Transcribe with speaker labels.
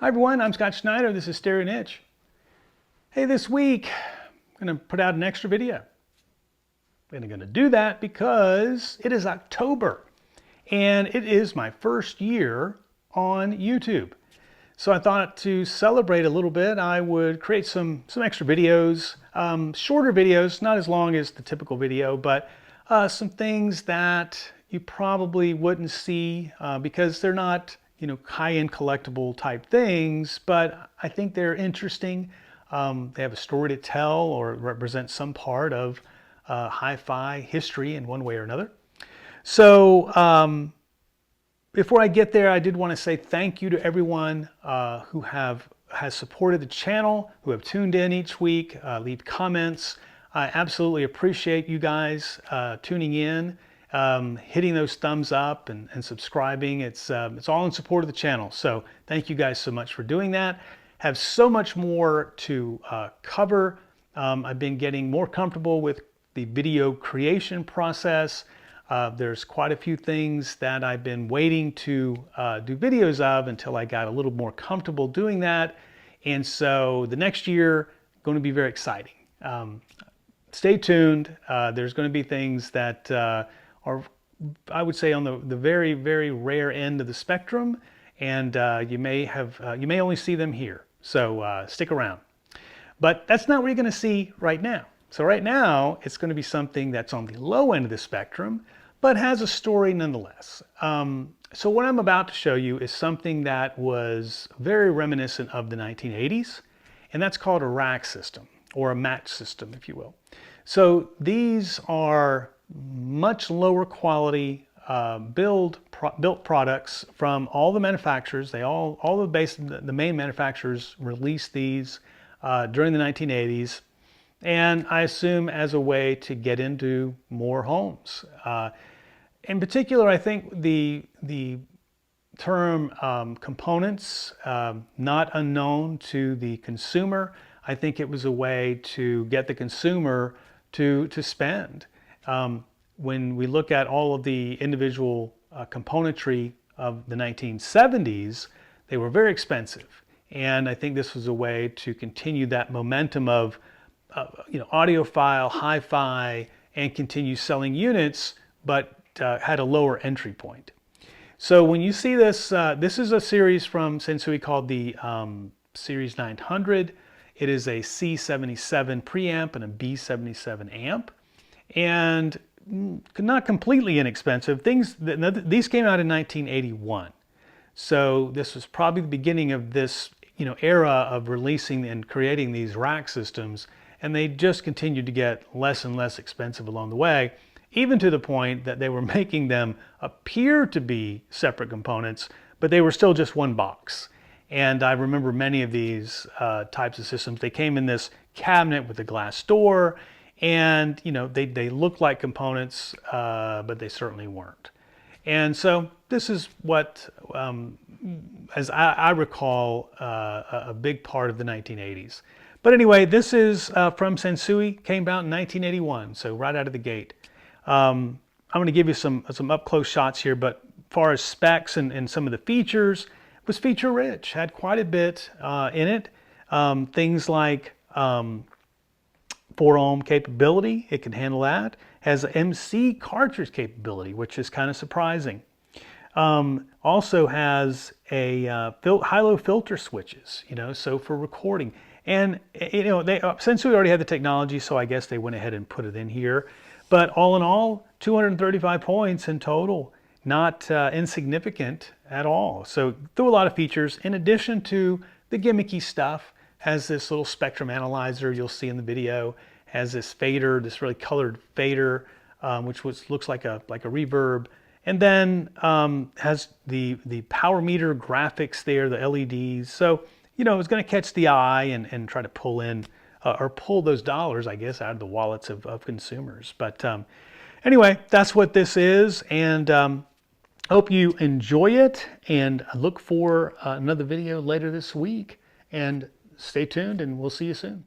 Speaker 1: Hi everyone, I'm Scott Schneider. This is Stereo Niche. Hey, this week I'm going to put out an extra video. I'm going to do that because it is October and it is my first year on YouTube. So I thought to celebrate a little bit, I would create some extra videos, shorter videos, not as long as the typical video, but some things that you probably wouldn't see because they're not high-end collectible type things, but I think they're interesting. They have a story to tell or represent some part of hi-fi history in one way or another. So before I get there, I did want to say thank you to everyone who has supported the channel, who have tuned in each week, leave comments. I absolutely appreciate you guys tuning in. Hitting those thumbs up and subscribing. It's all in support of the channel. So thank you guys so much for doing that. Have so much more to cover. I've been getting more comfortable with the video creation process. There's quite a few things that I've been waiting to do videos of until I got a little more comfortable doing that. And so the next year going to be very exciting. Stay tuned. There's going to be things that are, I would say, on the very, very rare end of the spectrum, and you may only see them here. So stick around. But that's not what you're going to see right now. So right now, it's going to be something that's on the low end of the spectrum, but has a story nonetheless. So what I'm about to show you is something that was very reminiscent of the 1980s, and that's called a rack system, or a match system, if you will. So these are much lower quality built products from all the manufacturers. The main manufacturers released these during the 1980s, and I assume as a way to get into more homes. In particular, I think the term components, not unknown to the consumer. I think it was a way to get the consumer to spend. When we look at all of the individual componentry of the 1970s, they were very expensive. And I think this was a way to continue that momentum of audiophile, hi-fi, and continue selling units, but had a lower entry point. So when you see this, this is a series from Sansui called the Series 900. It is a C77 preamp and a B77 amp. And not completely inexpensive. These came out in 1981. So this was probably the beginning of this era of releasing and creating these rack systems, and they just continued to get less and less expensive along the way, even to the point that they were making them appear to be separate components, but they were still just one box. And I remember many of these types of systems. They came in this cabinet with a glass door, and they looked like components, but they certainly weren't. And so this is what, as I recall, a big part of the 1980s. But anyway, this is from Sansui, came out in 1981, so right out of the gate. I'm going to give you some up-close shots here, but as far as specs and some of the features, it was feature-rich, had quite a bit in it. Things like 4-ohm capability, it can handle that. Has MC cartridge capability, which is kind of surprising. Also has a high-low filter switches, so for recording. And Sansui already had the technology, so I guess they went ahead and put it in here. But all in all, 235 points in total, not insignificant at all. So through a lot of features, in addition to the gimmicky stuff. Has this little spectrum analyzer you'll see in the video, has this fader, this really colored fader, which looks like a reverb, and then has the power meter graphics there, the LEDs. So it's going to catch the eye and try to pull in or pull those dollars, I guess, out of the wallets of consumers. But anyway, that's what this is, and hope you enjoy it, and look for another video later this week. And stay tuned, and we'll see you soon.